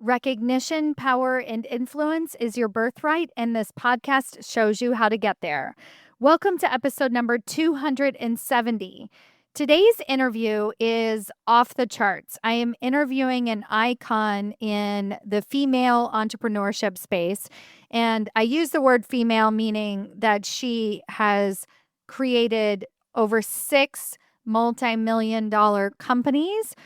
Recognition, power, and influence is your birthright, and this podcast shows you how to get there. Welcome to episode number 270. Today's interview is off the charts. I am interviewing an icon in the female entrepreneurship space, and I use the word female meaning that she has created over 6 multi-million-dollar companies.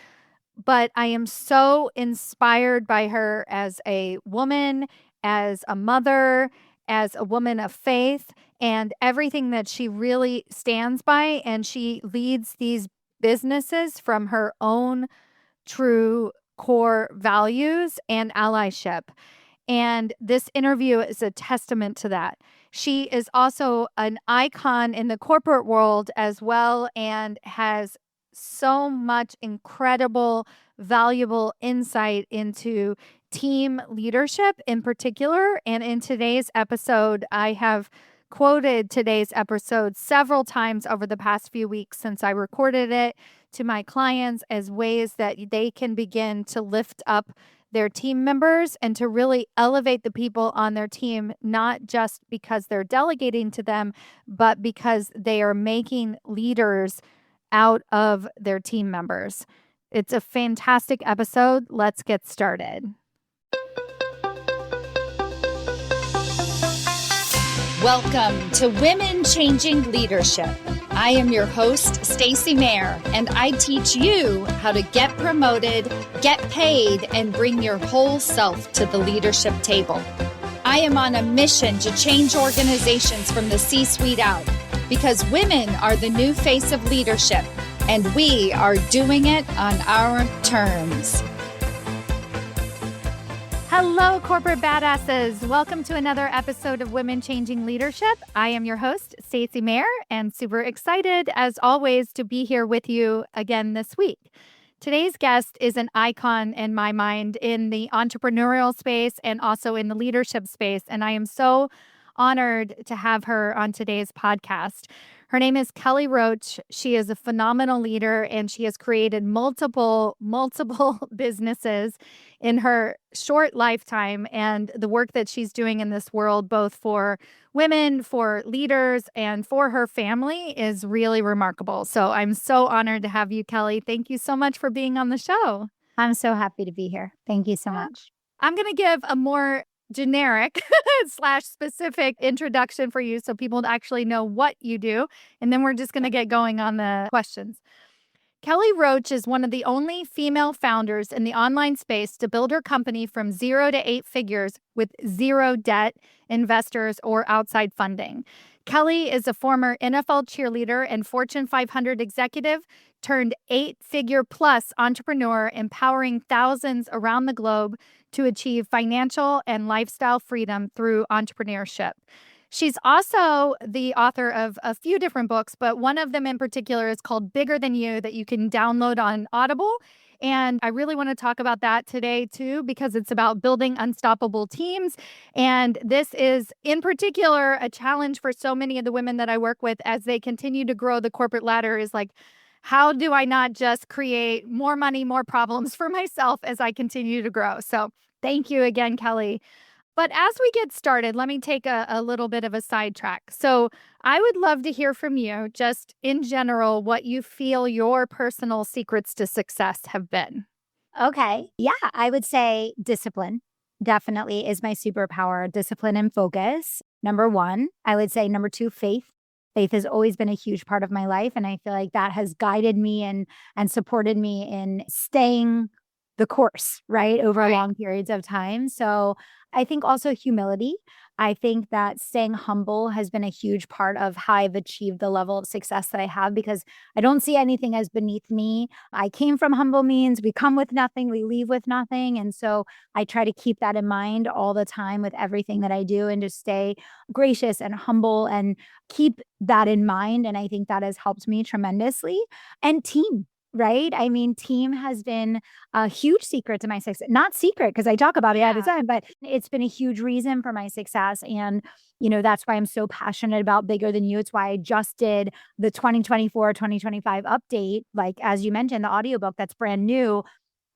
But I am so inspired by her as a woman, as a mother, as a woman of faith, and everything that she really stands by. And she leads these businesses from her own true core values and allyship. And this interview is a testament to that. She is also an icon in the corporate world as well, and has so much incredible, valuable insight into team leadership in particular. And in today's episode, I have quoted today's episode several times over the past few weeks since I recorded it to my clients as ways that they can begin to lift up their team members and to really elevate the people on their team, not just because they're delegating to them, but because they are making leaders out of their team members. It's a fantastic episode. Let's get started. Welcome to Women Changing Leadership. I am your host, Stacy Mayer, and I teach you how to get promoted, get paid, and bring your whole self to the leadership table. I am on a mission to change organizations from the C-suite out, because women are the new face of leadership, and we are doing it on our terms. Hello, corporate badasses. Welcome to another episode of Women Changing Leadership. I am your host, Stacy Mayer, and super excited, as always, to be here with you again this week. Today's guest is an icon in my mind in the entrepreneurial space and also in the leadership space, and I am so honored to have her on today's podcast. Her name is Kelly Roach. She is a phenomenal leader, and she has created multiple businesses in her short lifetime. And the work that she's doing in this world, both for women, for leaders, and for her family, is really remarkable. So I'm so honored to have you, Kelly. Thank you so much for being on the show. I'm so happy to be here. Thank you so much. I'm going to give a more generic / specific introduction for you so people actually know what you do. And then we're just going to get going on the questions. Kelly Roach is one of the only female founders in the online space to build her company from 0 to 8 figures with zero debt, investors, or outside funding. Kelly is a former NFL cheerleader and Fortune 500 executive turned 8-figure plus entrepreneur, empowering thousands around the globe to achieve financial and lifestyle freedom through entrepreneurship. She's also the author of a few different books, but one of them in particular is called Bigger Than You, that you can download on Audible. And I really want to talk about that today, too, because it's about building unstoppable teams. And this is, in particular, a challenge for so many of the women that I work with as they continue to grow the corporate ladder is like, how do I not just create more money, more problems for myself as I continue to grow? So thank you again, Kelly. But as we get started, let me take a little bit of a sidetrack. So I would love to hear from you, just in general, what you feel your personal secrets to success have been. Okay. Yeah, I would say discipline definitely is my superpower. Discipline and focus. Number one. I would say number two, faith. Faith has always been a huge part of my life. And I feel like that has guided me and supported me in staying the course, right, over long periods of time. So I think also humility. I think that staying humble has been a huge part of how I've achieved the level of success that I have, because I don't see anything as beneath me. I came from humble means we come with nothing, we leave with nothing. And so I try to keep that in mind all the time with everything that I do, and just stay gracious and humble and keep that in mind. And I think that has helped me tremendously. And team. Right? I mean, team has been a huge secret to my success. Not secret, because I talk about it all the time, but it's been a huge reason for my success. And, that's why I'm so passionate about Bigger Than You. It's why I just did the 2024-2025 update. Like, as you mentioned, the audiobook that's brand new.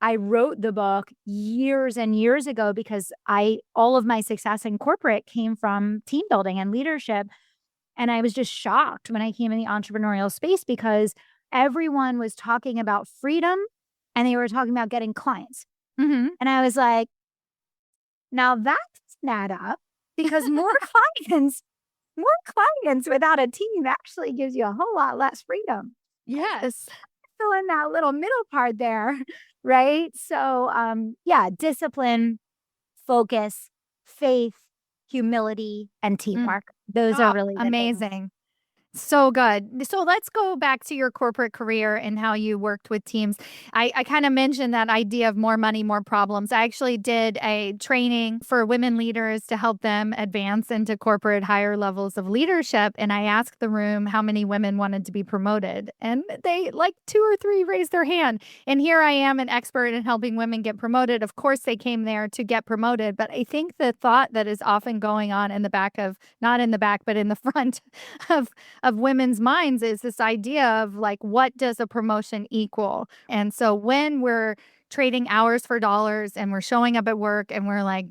I wrote the book years and years ago because all of my success in corporate came from team building and leadership. And I was just shocked when I came in the entrepreneurial space because everyone was talking about freedom and they were talking about getting clients. Mhm. And I was like, now that's not up because clients, more clients without a team actually gives you a whole lot less freedom. Yes. Fill in that little middle part there, right? So, yeah, discipline, focus, faith, humility, and Mm. teamwork. Those are Oh, really the things. amazing. So good. So let's go back to your corporate career and how you worked with teams. I kind of mentioned that idea of more money, more problems. I actually did a training for women leaders to help them advance into corporate higher levels of leadership. And I asked the room how many women wanted to be promoted. And they, like, two or three raised their hand. And here I am, an expert in helping women get promoted. Of course, they came there to get promoted. But I think the thought that is often going on in the back of, not in the back, but in the front of women's minds is this idea of, like, what does a promotion equal? And so when we're trading hours for dollars and we're showing up at work and we're like,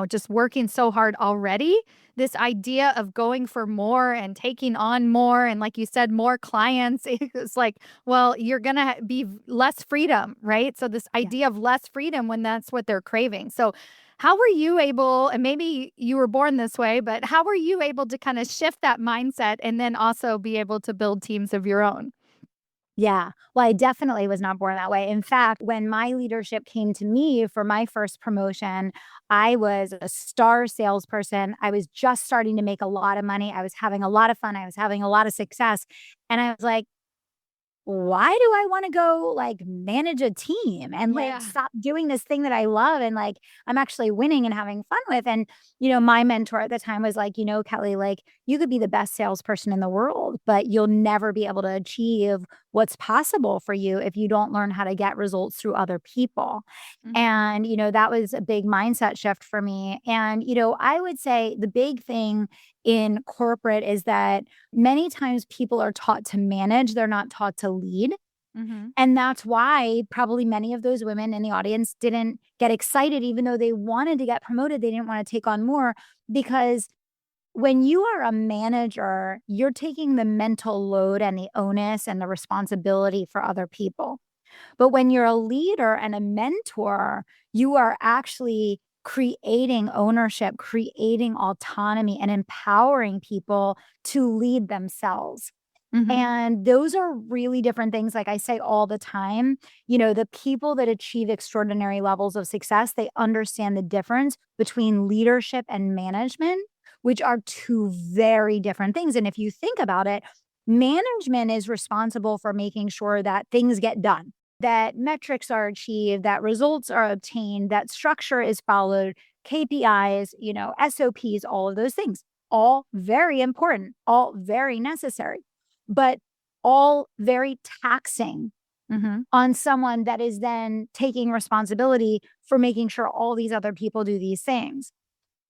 just working so hard already, this idea of going for more and taking on more and, like you said, more clients, it's like, well, you're going to be less freedom, right? So this Yeah. idea of less freedom when that's what they're craving. So how were you able, and maybe you were born this way, but how were you able to kind of shift that mindset and then also be able to build teams of your own? Yeah. Well, I definitely was not born that way. In fact, when my leadership came to me for my first promotion, I was a star salesperson. I was just starting to make a lot of money. I was having a lot of fun. I was having a lot of success. And I was like, why do I want to go like manage a team and like Yeah. stop doing this thing that I love and like I'm actually winning and having fun with? And, my mentor at the time was like, Kelly, like you could be the best salesperson in the world, but you'll never be able to achieve what's possible for you if you don't learn how to get results through other people. Mhm. And, that was a big mindset shift for me. And, I would say the big thing in corporate is that many times people are taught to manage, they're not taught to lead. Mhm. And that's why probably many of those women in the audience didn't get excited, even though they wanted to get promoted. They didn't want to take on more because when you are a manager, you're taking the mental load and the onus and the responsibility for other people. But when you're a leader and a mentor, you are actually creating ownership, creating autonomy, and empowering people to lead themselves. Mhm. And those are really different things. Like I say all the time, the people that achieve extraordinary levels of success, they understand the difference between leadership and management, which are two very different things. And if you think about it, management is responsible for making sure that things get done, that metrics are achieved, that results are obtained, that structure is followed, KPIs, SOPs, all of those things, all very important, all very necessary, but all very taxing Mhm. on someone that is then taking responsibility for making sure all these other people do these things.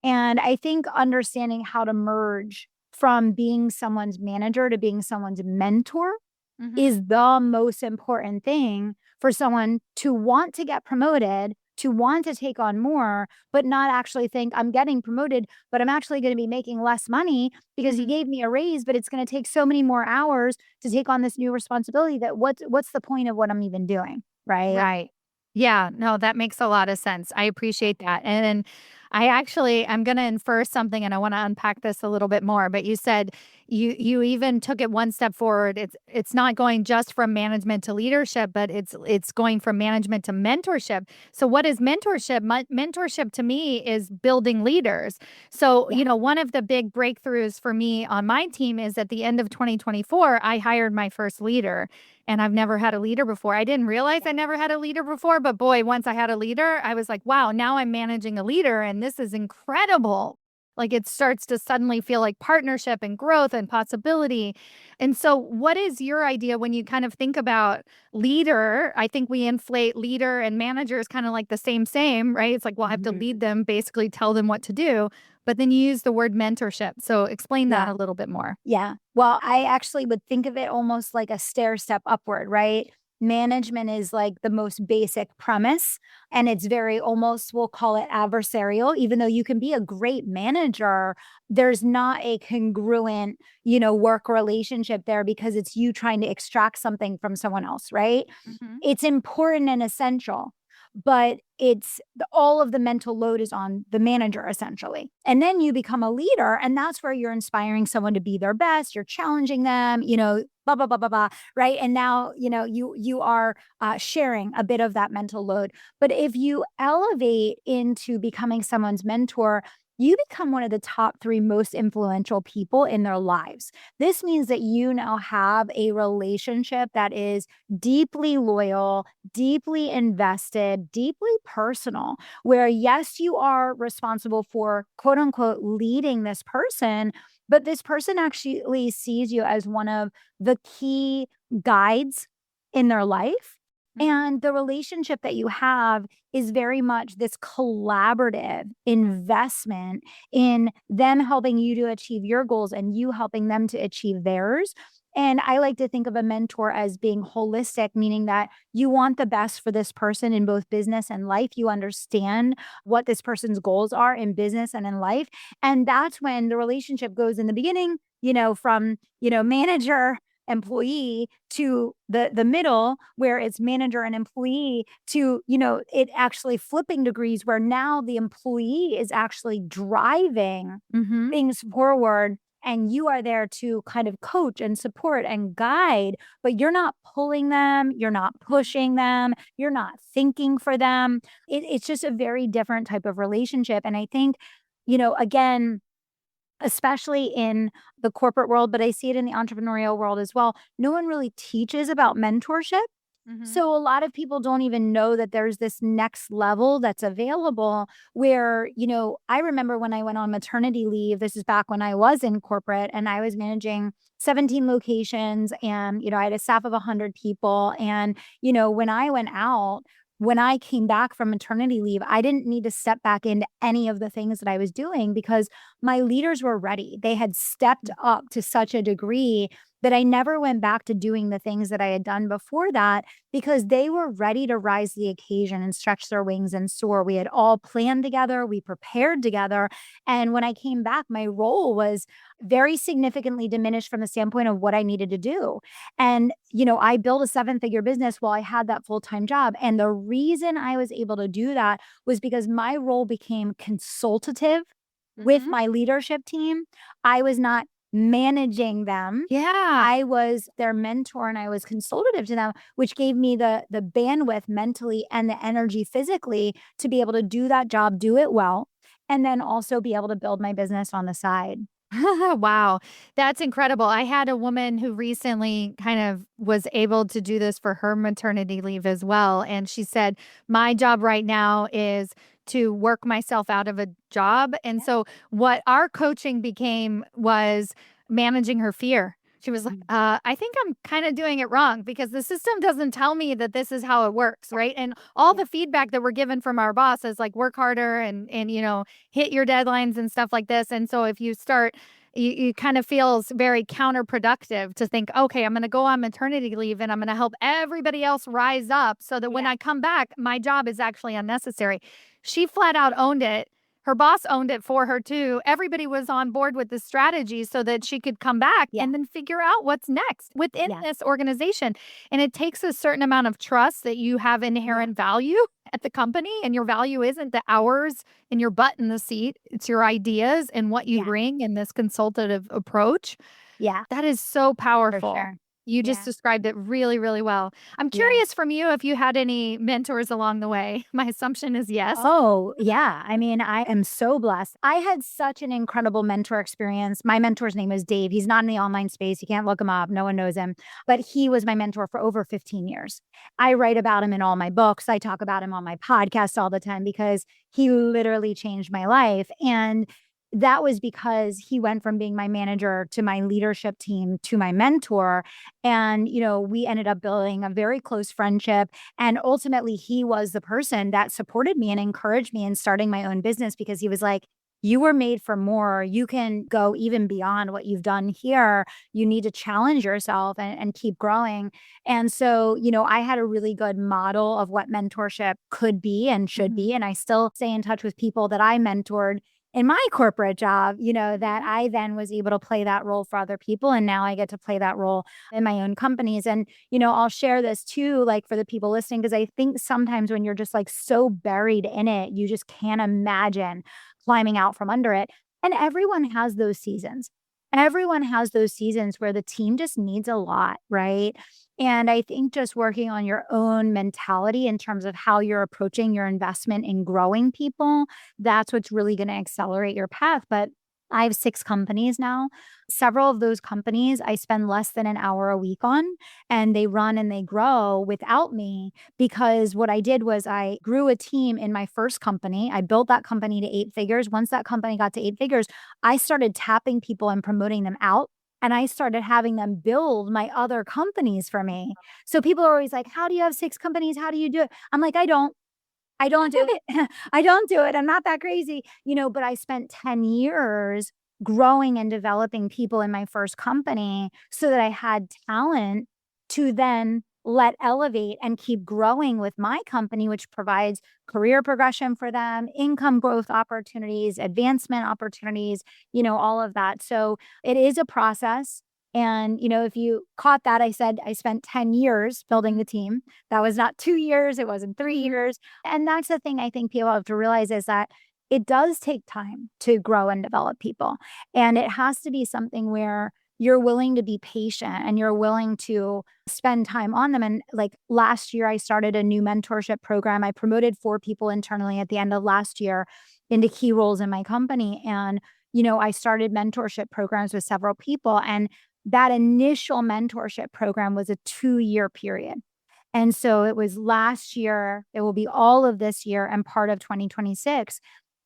And I think understanding how to merge from being someone's manager to being someone's mentor Mhm. is the most important thing for someone to want to get promoted, to want to take on more, but not actually think I'm getting promoted, but I'm actually going to be making less money because you Mhm. gave me a raise, but it's going to take so many more hours to take on this new responsibility that what's the point of what I'm even doing, right? Right. Yeah, no, that makes a lot of sense. I appreciate that. And I'm going to infer something and I want to unpack this a little bit more, but you said you even took it one step forward. It's not going just from management to leadership, but it's going from management to mentorship. So what is mentorship? Mentorship to me is building leaders. So, Yeah. one of the big breakthroughs for me on my team is at the end of 2024, I hired my first leader. And I've never had a leader before. I didn't realize I never had a leader before, but boy, once I had a leader, I was like, wow, now I'm managing a leader and this is incredible. Like it starts to suddenly feel like partnership and growth and possibility. And so, what is your idea when you kind of think about leader? I think we inflate leader and manager is kind of like the same, right? It's like, well, I have to Mhm. lead them, basically tell them what to do. But then you use the word mentorship. So, explain that Yeah. a little bit more. Yeah. Well, I actually would think of it almost like a stair step upward, right? management is like the most basic premise. And it's very almost, we'll call it adversarial, even though you can be a great manager, there's not a congruent, work relationship there because it's you trying to extract something from someone else, right? Mhm. It's important and essential, but all of the mental load is on the manager essentially. And then you become a leader, and that's where you're inspiring someone to be their best. You're challenging them, blah, blah, blah, blah, blah. Right. And now, you are sharing a bit of that mental load. But if you elevate into becoming someone's mentor, you become one of the top 3 most influential people in their lives. This means that you now have a relationship that is deeply loyal, deeply invested, deeply personal, where yes, you are responsible for quote unquote leading this person, but this person actually sees you as one of the key guides in their life. Mhm. And the relationship that you have is very much this collaborative investment in them helping you to achieve your goals and you helping them to achieve theirs. And I like to think of a mentor as being holistic, meaning that you want the best for this person in both business and life. You understand what this person's goals are in business and in life. And that's when the relationship goes in the beginning, from, manager employee to the middle where it's manager and employee to it actually flipping degrees where now the employee is actually driving Mhm. things forward, and you are there to kind of coach and support and guide, but you're not pulling them, you're not Mhm. pushing them, you're not thinking for them. It's just a very different type of relationship. And I think, again, especially in the corporate world, but I see it in the entrepreneurial world as well, no one really teaches about mentorship. Mhm. So a lot of people don't even know that there's this next level that's available where, I remember when I went on maternity leave, this is back when I was in corporate and I was managing 17 locations and, I had a staff of 100 people. And, when I went out, when I came back from maternity leave, I didn't need to step back into any of the things that I was doing because my leaders were ready. They had stepped up to such a degree that I never went back to doing the things that I had done before that because they were ready to rise to the occasion and stretch their wings and soar. We had all planned together, we prepared together. And when I came back, my role was very significantly diminished from the standpoint of what I needed to do. And, I built a 7-figure business while I had that full time job. And the reason I was able to do that was because my role became consultative with Mhm. my leadership team. I was not managing them. Yeah. I was their mentor and I was consultative to them, which gave me the bandwidth mentally and the energy physically to be able to do that job, do it well, and then also be able to build my business on the side. Wow, that's incredible. I had a woman who recently kind of was able to do this for her maternity leave as well. And she said, my job right now is to work myself out of a job. And Yeah. so, what our coaching became was managing her fear. She was like, Mm. I think I'm kind of doing it wrong because the system doesn't tell me that this is how it works. Yeah. Right. And all Yeah. the feedback that we're given from our boss is like, work harder and, hit your deadlines and stuff like this. And so, if you start you kind of feels very counterproductive to think, okay, I'm going to go on maternity leave and I'm going to help everybody else rise up so that when Yeah. I come back, my job is actually unnecessary. She flat out owned it. Her boss owned it for her too. Everybody was on board with the strategy so that she could come back Yeah. and then figure out what's next within Yeah. this organization. And it takes a certain amount of trust that you have Yeah. inherent value at the company, and your value isn't the hours and your butt in the seat. It's your ideas and what you Yeah. bring in this consultative approach. Yeah. That is so For powerful. sure. You just Yeah. described it really, really well. I'm Yeah. curious from you if you had any mentors along the way. My assumption is yes. Oh, yeah. I mean, I am so blessed. I had such an incredible mentor experience. My mentor's name is Dave. He's not in the online space. You can't look him up. No one knows him, but he was my mentor for over 15 years. I write about him in all my books. I talk about him on my podcast all the time because he literally changed my life. And that was because he went from being my manager to my leadership team to my mentor. And, we ended up building a very close friendship. And ultimately, he was the person that supported me and encouraged me in starting my own business because he was like, you were made for more. You can go even beyond what you've done here. You need to challenge yourself and keep growing. And so, I had a really good model of what mentorship could be and should be. And I still stay in touch with people that I mentored in my corporate job, that I then was able to play that role for other people. And now I get to play that role in my own companies. And, I'll share this too, like for the people listening, because I think sometimes when you're just like so buried in it, you just can't imagine climbing out from under it. And everyone has those seasons. Everyone has those seasons where the team just needs a lot, right? And I think just working on your own mentality in terms of how you're approaching your investment in growing people, that's what's really going to accelerate your path. But I have 6 companies now. Several of those companies I spend less than an hour a week on, and they run and they grow without me because what I did was I grew a team in my first company. I built that company to 8 figures. Once that company got to 8 figures, I started tapping people and promoting them out. And I started having them build my other companies for me. So people are always like, how do you have 6 companies? How do you do it? I'm like, I don't do it. I don't do it. I'm not that crazy, but I spent 10 years growing and developing people in my first company so that I had talent to then let elevate and keep growing with my company, which provides career progression for them, income growth opportunities, advancement opportunities, all of that. So it is a process. And, if you caught that, I said I spent 10 years building the team. That was not 2 years. It wasn't 3 years. And that's the thing I think people have to realize is that it does take time to grow and develop people. And it has to be something where you're willing to be patient and you're willing to spend time on them. And like last year, I started a new mentorship program. I promoted 4 people internally at the end of last year into key roles in my company. And, I started mentorship programs with several people. And that initial mentorship program was a 2-year period. And so it was last year, it will be all of this year and part of 2026.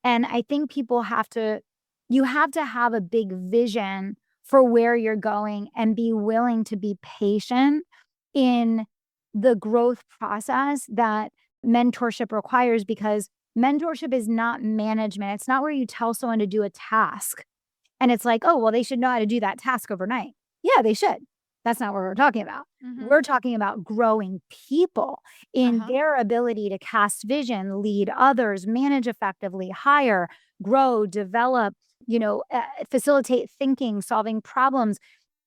And I think you have to have a big vision for where you're going and be willing to be patient in the growth process that mentorship requires, because mentorship is not management. It's not where you tell someone to do a task and it's like, oh, well, they should know how to do that task overnight. Yeah, they should. That's not what we're talking about. We're talking about growing people in their ability to cast vision, lead others, manage effectively, hire, grow, develop, facilitate thinking, solving problems.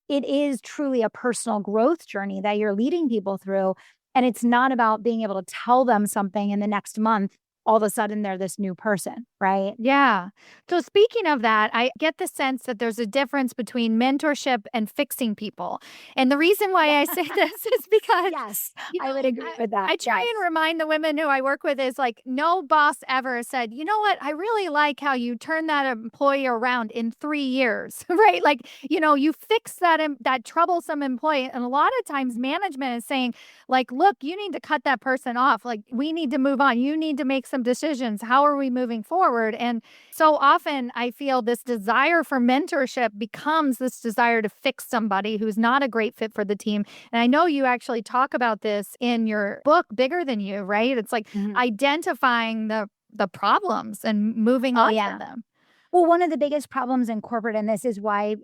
It is truly a personal growth journey that you're leading people through. And it's not about being able to tell them something in the next month, all of a sudden they're this new person, right? Yeah. So speaking of that, I get the sense that there's a difference between mentorship and fixing people. And the reason why I say this is because Yes, I would agree with that. I try and remind the women who I work with is like no boss ever said, you know what, I really like how you turn that employee around in 3 years, right? Like, you fix that troublesome employee. And a lot of times management is saying, like, look, you need to cut that person off. Like, we need to move on. You need to make some decisions. How are we moving forward? And so often I feel this desire for mentorship becomes this desire to fix somebody who's not a great fit for the team. And I know you actually talk about this in your book, Bigger Than You, right? It's like identifying the problems and moving on from them. Well, one of the biggest problems in corporate, and this is why,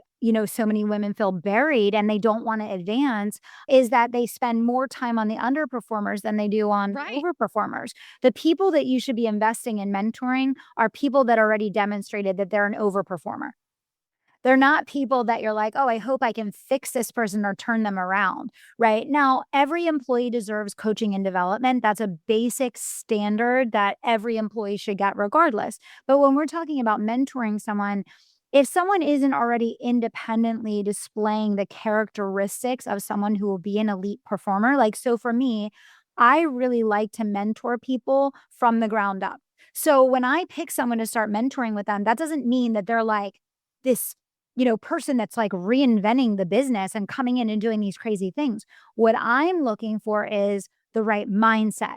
so many women feel buried and they don't want to advance, is that they spend more time on the underperformers than they do on overperformers. The people that you should be investing in mentoring are people that already demonstrated that they're an overperformer. They're not people that you're like, oh, I hope I can fix this person or turn them around, right? Now, every employee deserves coaching and development. That's a basic standard that every employee should get regardless. But when we're talking about mentoring someone, if someone isn't already independently displaying the characteristics of someone who will be an elite performer, like, so for me, I really like to mentor people from the ground up. So when I pick someone to start mentoring with them, that doesn't mean that they're like this person that's like reinventing the business and coming in and doing these crazy things. What I'm looking for is the right mindset,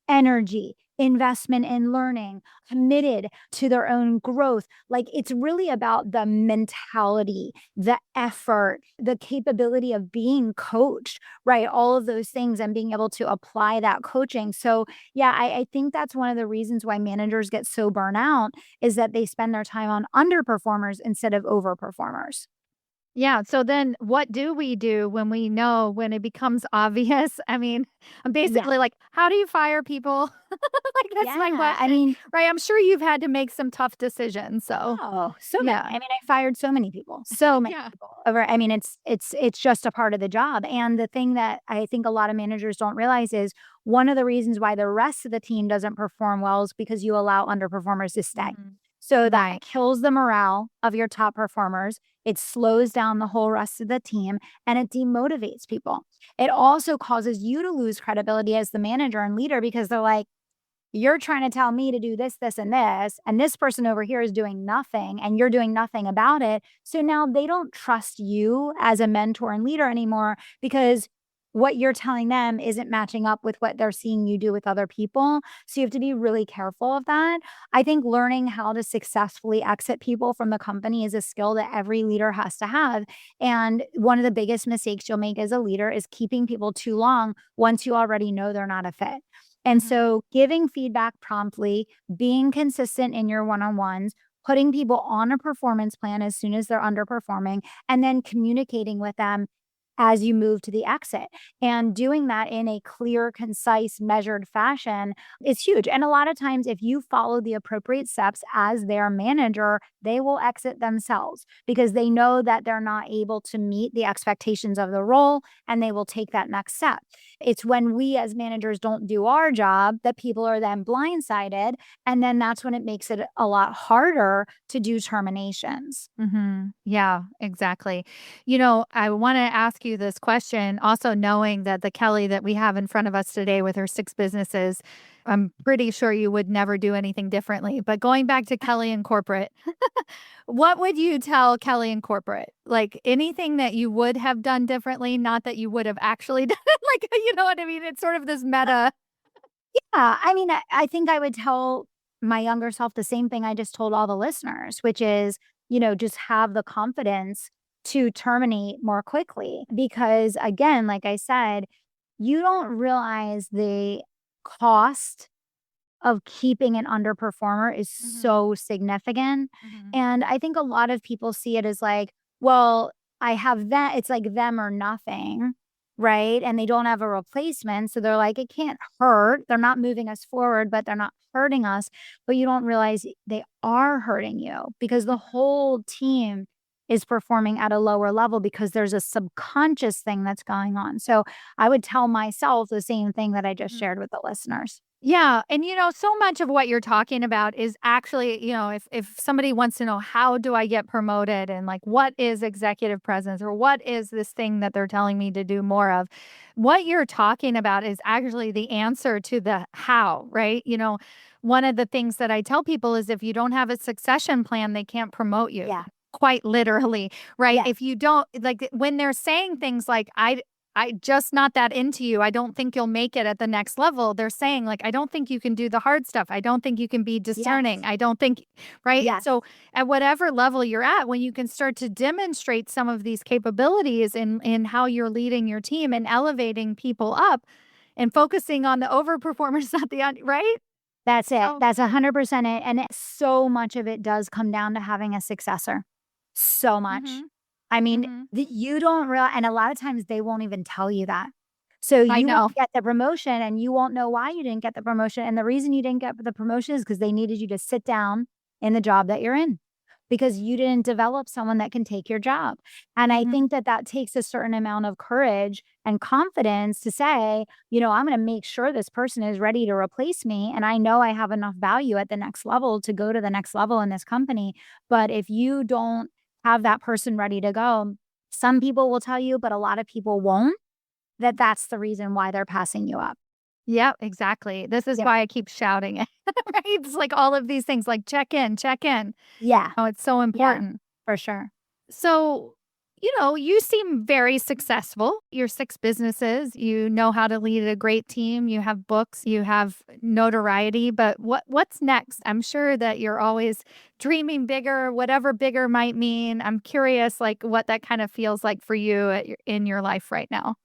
energy, investment in learning, committed to their own growth. Like it's really about the mentality, the effort, the capability of being coached, right? All of those things and being able to apply that coaching. So, yeah, I think that's one of the reasons why managers get so burnt out is that they spend their time on underperformers instead of overperformers. Yeah, so then what do we do when we know when it becomes obvious? I mean, I'm Yeah. basically like, how do you fire people? Like, that's my Yeah. I question, mean, right? I'm sure you've had to make some tough decisions, so oh, so many. I yeah. mean, I fired so many people, so many Yeah. people over. I mean, it's just a part of the job. And the thing that I think a lot of managers don't realize is one of the reasons why the rest of the team doesn't perform well is because you allow underperformers to stay. Mhm. So that Right. kills the morale of your top performers. It slows down the whole rest of the team and it demotivates people. It also causes you to lose credibility as the manager and leader because they're like, you're trying to tell me to do this, and this person over here is doing nothing, and you're doing nothing about it. So now they don't trust you as a mentor and leader anymore because what you're telling them isn't matching up with what they're seeing you do with other people. So you have to be really careful of that. I think learning how to successfully exit people from the company is a skill that every leader has to have. And one of the biggest mistakes you'll make as a leader is keeping people too long once you already know they're not a fit. And Mhm. so giving feedback promptly, being consistent in your one-on-ones, putting people on a performance plan as soon as they're underperforming, and then communicating with them as you move to the exit. And doing that in a clear, concise, measured fashion is huge. And a lot of times, if you follow the appropriate steps as their manager, they will exit themselves because they know that they're not able to meet the expectations of the role and they will take that next step. It's when we as managers don't do our job that people are then blindsided. And then that's when it makes it a lot harder to do terminations. Mhm. Yeah, exactly. I wanna ask you this question also knowing that the Kelly that we have in front of us today with her 6 businesses, I'm pretty sure you would never do anything differently. But going back to Kelly in corporate, what would you tell Kelly in corporate? Like, anything that you would have done differently, not that you would have actually done it, like, you know what I mean? It's sort of this meta. Yeah, I mean, I think I would tell my younger self the same thing I just told all the listeners, which is, just have the confidence to terminate more quickly. Because again, like I said, you don't realize the cost of keeping an underperformer is Mhm, so significant. mhm, And I think a lot of people see it as like, well, I have that. It's like them or nothing. Right. And they don't have a replacement. So they're like, it can't hurt. They're not moving us forward, but they're not hurting us. But you don't realize they are hurting you because the mhm. whole team is performing at a lower level because there's a subconscious thing that's going on. So I would tell myself the same thing that I just Mhm. shared with the listeners. Yeah, and so much of what you're talking about is actually, if somebody wants to know how do I get promoted and like what is executive presence or what is this thing that they're telling me to do more of, what you're talking about is actually the answer to the how, right? One of the things that I tell people is if you don't have a succession plan, they can't promote you. Yeah. Quite literally, right? Yes. If you don't like when they're saying things like I just not that into you. I don't think you'll make it at the next level. They're saying, like, I don't think you can do the hard stuff. I don't think you can be discerning. Yes. I don't think, right? Yes. So, at whatever level you're at, when you can start to demonstrate some of these capabilities in how you're leading your team and elevating people up and focusing on the overperformers, not the right? That's it. So, That's 100% it, and so much of it does come down to having a successor. So much. mhm, I mean, mhm. you don't realize, and a lot of times they won't even tell you that. So I you know. won't get the promotion and you won't know why you didn't get the promotion, and the reason you didn't get the promotion is because they needed you to sit down in the job that you're in, because you didn't develop someone that can take your job. And I Mhm, think that that takes a certain amount of courage and confidence to say, I'm gonna make sure this person is ready to replace me, and I know I have enough value at the next level to go to the next level in this company. But if you don't have that person ready to go, some people will tell you, but a lot of people won't, that that's the reason why they're passing you up. yep, exactly. This is Yep. why I keep shouting it, right? It's like all of these things like check in, check in. Yeah. Oh, it's so Yeah, important. for sure. So, you seem very successful. Your 6 businesses, you know how to lead a great team, you have books, you have notoriety, but what's next? I'm sure that you're always dreaming bigger, whatever bigger might mean. I'm curious, like, what that kind of feels like for you in your life right now.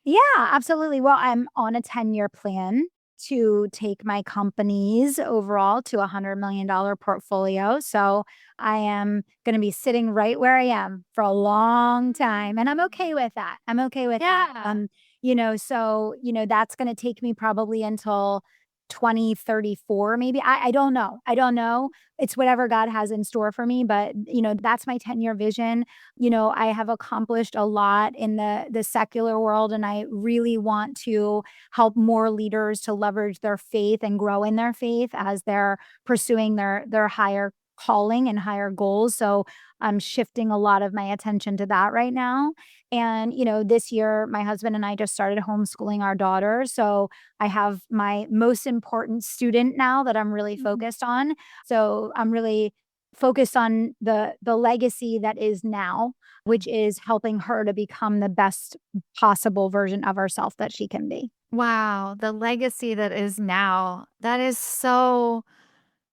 Yeah, absolutely. Well, I'm on a 10-year plan to take my companies overall to $100 million portfolio. So I am going to be sitting right where I am for a long time. And I'm okay with that. I'm okay with that. Yeah. That's going to take me probably until 2034, maybe. I don't know. I don't know. It's whatever God has in store for me. But, that's my 10-year vision. I have accomplished a lot in the secular world, and I really want to help more leaders to leverage their faith and grow in their faith as they're pursuing their higher calling and higher goals. So I'm shifting a lot of my attention to that right now. And, this year my husband and I just started homeschooling our daughter. So I have my most important student now that I'm really Mhm. focused on. So I'm really focused on the legacy that is now, which is helping her to become the best possible version of herself that she can be. Wow, the legacy that is now. That is so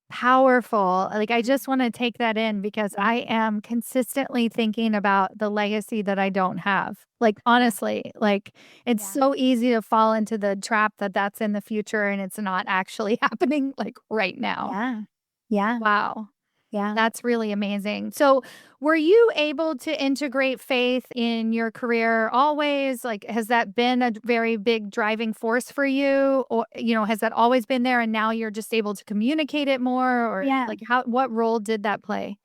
powerful. Like, I just wanna take that in because Yeah, I am consistently thinking about the legacy that I don't have. Like, yeah, honestly, like, it's yeah, so easy to fall into the trap that that's in the future and it's not actually happening, like, right now. yeah, yeah, Wow. yeah. That's really amazing. So, were you able to integrate faith in your career always? Like, has that been a very big driving force for you? Or, has that always been there and now you're just able to communicate it more? Or, Yeah. like, what role did that play?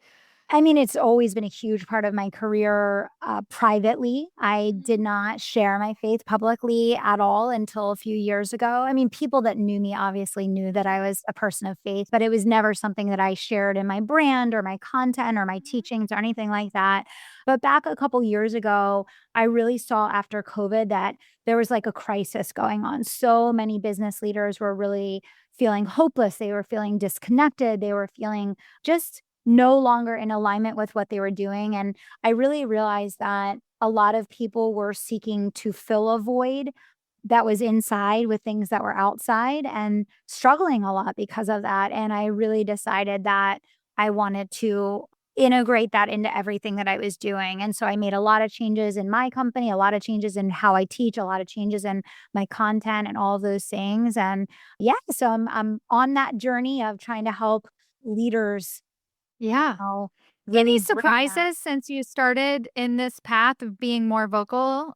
I mean, it's always been a huge part of my career, privately. I Mhm. did not share my faith publicly at all until a few years ago. I mean, people that knew me obviously knew that I was a person of faith, but it was never something that I shared in my brand or my content or my Mhm. teachings or anything like that. But back a couple years ago, I really saw after COVID that there was like a crisis going on. So many business leaders were really feeling hopeless. They were feeling disconnected. They were feeling just no longer in alignment with what they were doing. And I really realized that a lot of people were seeking to fill a void that was inside with things that were outside and struggling a lot because of that. And I really decided that I wanted to integrate that into everything that I was doing. And so I made a lot of changes in my company, a lot of changes in how I teach, a lot of changes in my content and all of those things. And yeah, so I'm on that journey of trying to help leaders Yeah. Any really bring that. surprises since you started in this path of being more vocal?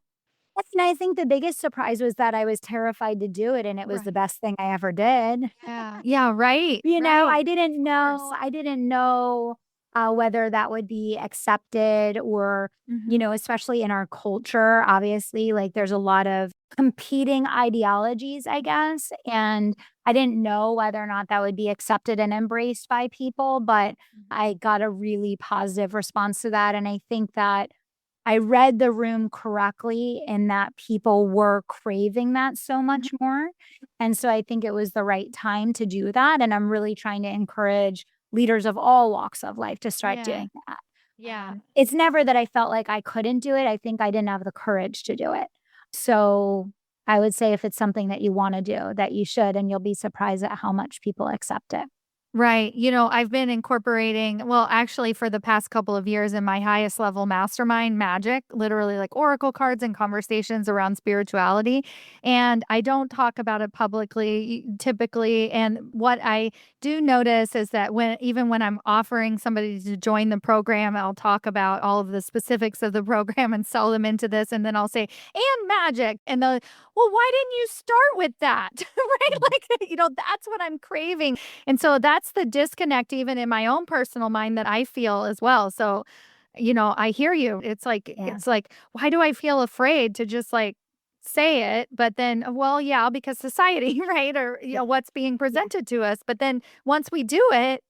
And I think the biggest surprise was that I was terrified to do it, and it was the Right. best thing I ever did. Yeah. Yeah. Right. I Right. didn't Of know course. whether that would be accepted or, Mhm. especially in our culture, obviously, like, there's a lot of competing ideologies, I guess, and I didn't know whether or not that would be accepted and embraced by people, but Mhm. I got a really positive response to that, and I think that I read the room correctly in that people were craving that so Mhm. much more. And so I think it was the right time to do that. And I'm really trying to encourage leaders of all walks of life to start Yeah. doing that. Yeah. It's never that I felt like I couldn't do it. I think I didn't have the courage to do it. So I would say if it's something that you want to do, that you should, and you'll be surprised at how much people accept it. Right. I've been incorporating, well, actually, for the past couple of years in my highest level mastermind, magic, literally like oracle cards and conversations around spirituality. And I don't talk about it publicly typically. And what I do notice is that even when I'm offering somebody to join the program, I'll talk about all of the specifics of the program and sell them into this. And then I'll say, and magic. And they'll, well, why didn't you start with that? Right. Mhm. Like, that's what I'm craving. And so that's the disconnect even in my own personal mind that I feel as well. So, I hear you. It's like Yeah. why do I feel afraid to just like say it? But then, well, yeah, because society, right? Or Yeah. what's being Yeah. presented to us. But then once we do it,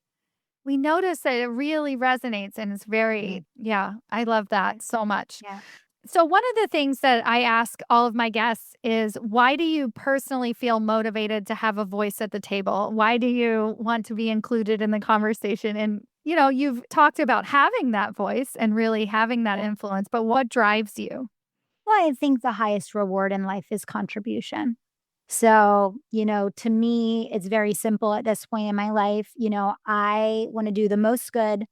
we notice that it really resonates and it's Yeah. very, yeah, I love Yeah. that so much. Yeah. So, one of the things that I ask all of my guests is why do you personally feel motivated to have a voice at the table? Why do you want to be included in the conversation? And you've talked about having that voice and really having that influence, but what drives you? Well, I think the highest reward in life is contribution. So, to me, it's very simple at this point in my life. I want to do the most good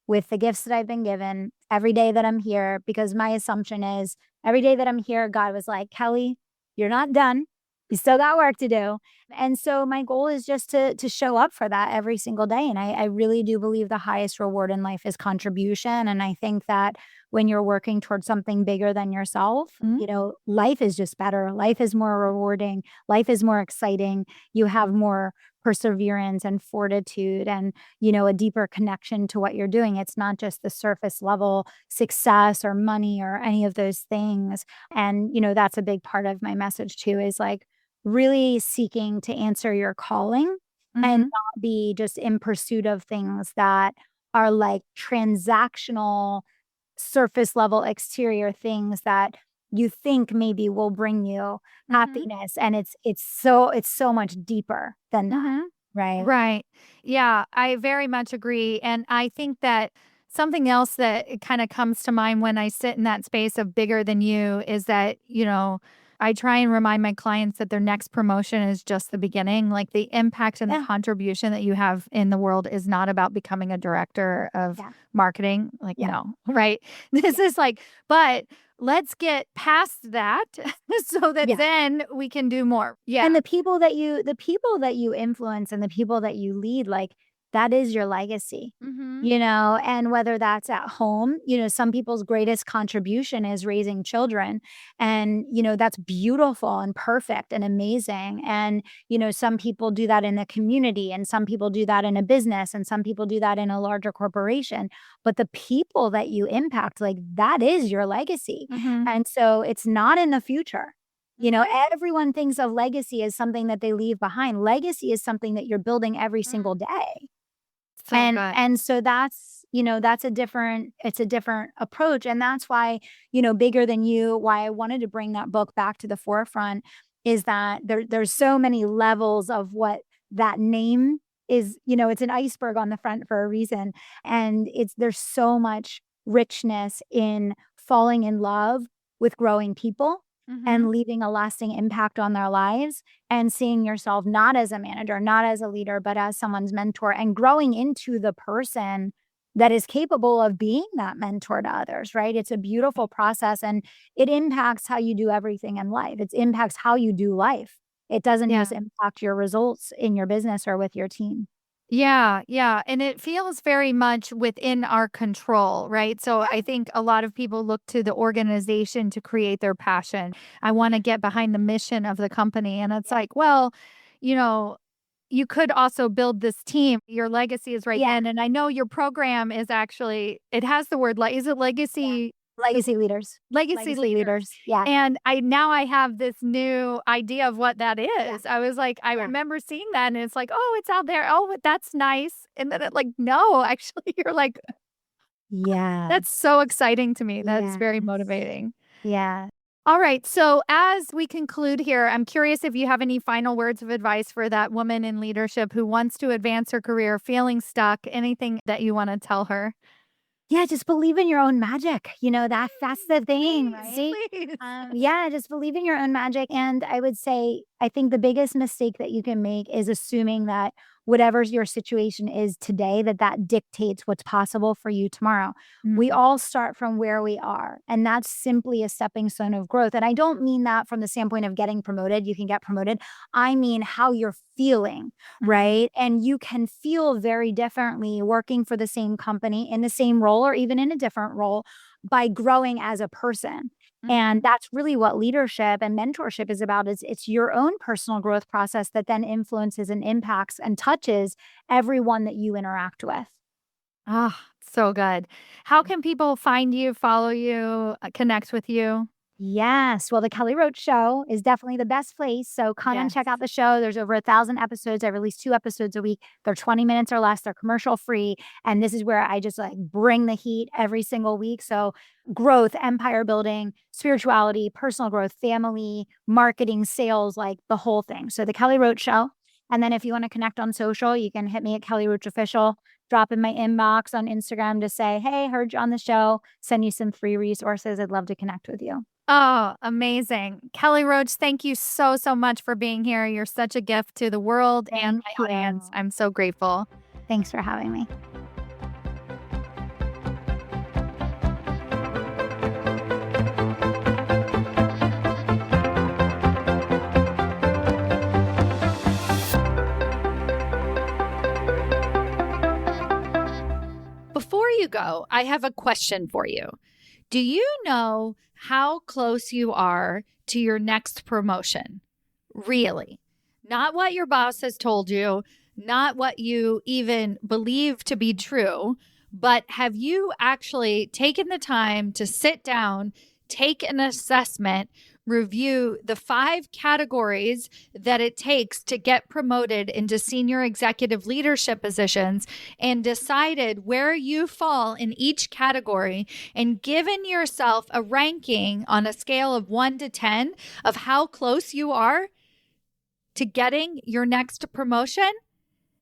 with the gifts that I've been given every day that I'm here, because my assumption is every day that I'm here, God was like, Kelly, you're not done. You still got work to do. And so my goal is just to show up for that every single day. And I really do believe the highest reward in life is contribution. And I think that when you're working towards something bigger than yourself, Mhm. life is just better. Life is more rewarding. Life is more exciting. You have more perseverance and fortitude and, a deeper connection to what you're doing. It's not just the surface level success or money or any of those things. And, that's a big part of my message too, is like really seeking to answer your calling and Mhm. not be just in pursuit of things that are like transactional surface level exterior things that you think maybe will bring you Mhm. happiness, and it's so much deeper than that, Mhm. right? Right. Yeah, I very much agree. And I think that something else that kind of comes to mind when I sit in that space of bigger than you is that, I try and remind my clients that their next promotion is just the beginning. Like the impact and the Yeah, contribution that you have in the world is not about becoming a director of yeah, marketing. Like, yeah, no, right? This yeah, is like, but let's get past that so that yeah. then we can do more. And Yeah. the people that you influence and the people that you lead, like, that is your legacy, Hmm. and whether that's at home, some people's greatest contribution is raising children, and, that's beautiful and perfect and amazing, and, some people do that in the community, and some people do that in a business, and some people do that in a larger corporation, but the people that you impact, like, that is your legacy, Hmm. and so it's not in the future. Hmm. Everyone thinks of legacy as something that they leave behind. Legacy is something that you're building every single day. So good. And so that's it's a different approach. And that's why, bigger than you, why I wanted to bring that book back to the forefront is that there's so many levels of what that name is, it's an iceberg on the front for a reason. And there's so much richness in falling in love with growing people Mhm. and leaving a lasting impact on their lives and seeing yourself not as a manager, not as a leader, but as someone's mentor and growing into the person that is capable of being that mentor to others, right? It's a beautiful process and it impacts how you do everything in life. It impacts how you do life. It doesn't just Yeah. impact your results in your business or with your team. Yeah, yeah, and it feels very much within our control, right? So I think a lot of people look to the organization to create their passion. I wanna get behind the mission of the company, and it's like, well, you know, you could also build this team. Your legacy is right Yeah, then, and I know your program is actually it has the word is it yeah. legacy Legacy leaders. Legacy Legacy leaders. leaders. Yeah, And I have this new idea of what that yeah, is. I was like, I yeah. remember seeing that and it's like, "Oh, it's out there. Oh, that's nice." And then it like, no, actually, you're like, Yeah. that's so exciting to me. That's Yes. very motivating. Yeah. All right. So as we conclude here, I'm curious if you have any final words of advice for that woman in leadership who wants to advance her career, feeling stuck, anything that you want to tell her? Yeah, just believe in your own magic, that's the thing, Please, right? please. Yeah, just believe in your own magic, and I would say, I think the biggest mistake that you can make is assuming that whatever your situation is today, that dictates what's possible for you tomorrow. We Mm, all start from where we are, and that's simply a stepping stone of growth, and I don't mean that from the standpoint of getting promoted, you can get promoted. I mean how you're feeling, mhm, right? And you can feel very differently working for the same company in the same role or even in a different role by growing as a person. And mhm. that's really what leadership and mentorship is about, is it's your own personal growth process that then influences and impacts and touches everyone that you interact with. Ah, so good. How can people find you, follow you, connect with you? Yes. Well, the Kelly Roach Show is definitely the best place. So come and Yes. check out the show. There's over 1,000 episodes. I release 2 episodes a week. They're 20 minutes or less. They're commercial free. And this is where I just like bring the heat every single week. So growth, empire building, spirituality, personal growth, family, marketing, sales, like the whole thing. So the Kelly Roach Show. And then if you want to connect on social, you can hit me at Kelly Roach Official. drop in my inbox on Instagram to say, hey, heard you on the show, send you some free resources. I'd love to connect with you. Oh, amazing. Kelly Roach, thank you so, so much for being here. You're such a gift to the world and my audience. I'm so grateful. Thanks for having me. Before you go, I have a question for you. Do you know how close you are to your next promotion? Really? Not what your boss has told you, not what you even believe to be true, but have you actually taken the time to sit down, take an assessment, review the 5 categories that it takes to get promoted into senior executive leadership positions and decided where you fall in each category and given yourself a ranking on a scale of 1 to 10 of how close you are to getting your next promotion?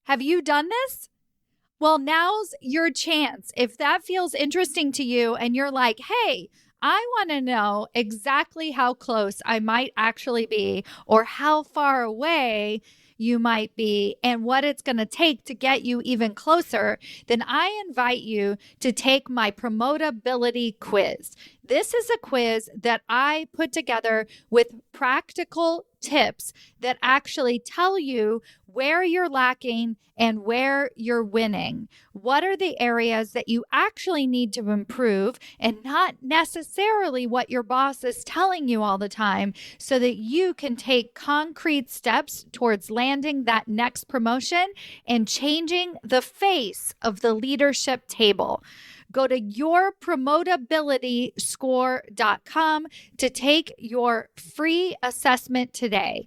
Have you done this? Well, now's your chance. If that feels interesting to you and you're like, hey, I want to know exactly how close I might actually be or how far away you might be and what it's going to take to get you even closer, then I invite you to take my promotability quiz. This is a quiz that I put together with practical tips that actually tell you where you're lacking and where you're winning. What are the areas that you actually need to improve and not necessarily what your boss is telling you all the time so that you can take concrete steps towards landing that next promotion and changing the face of the leadership table. Go to yourpromotabilityscore.com to take your free assessment today.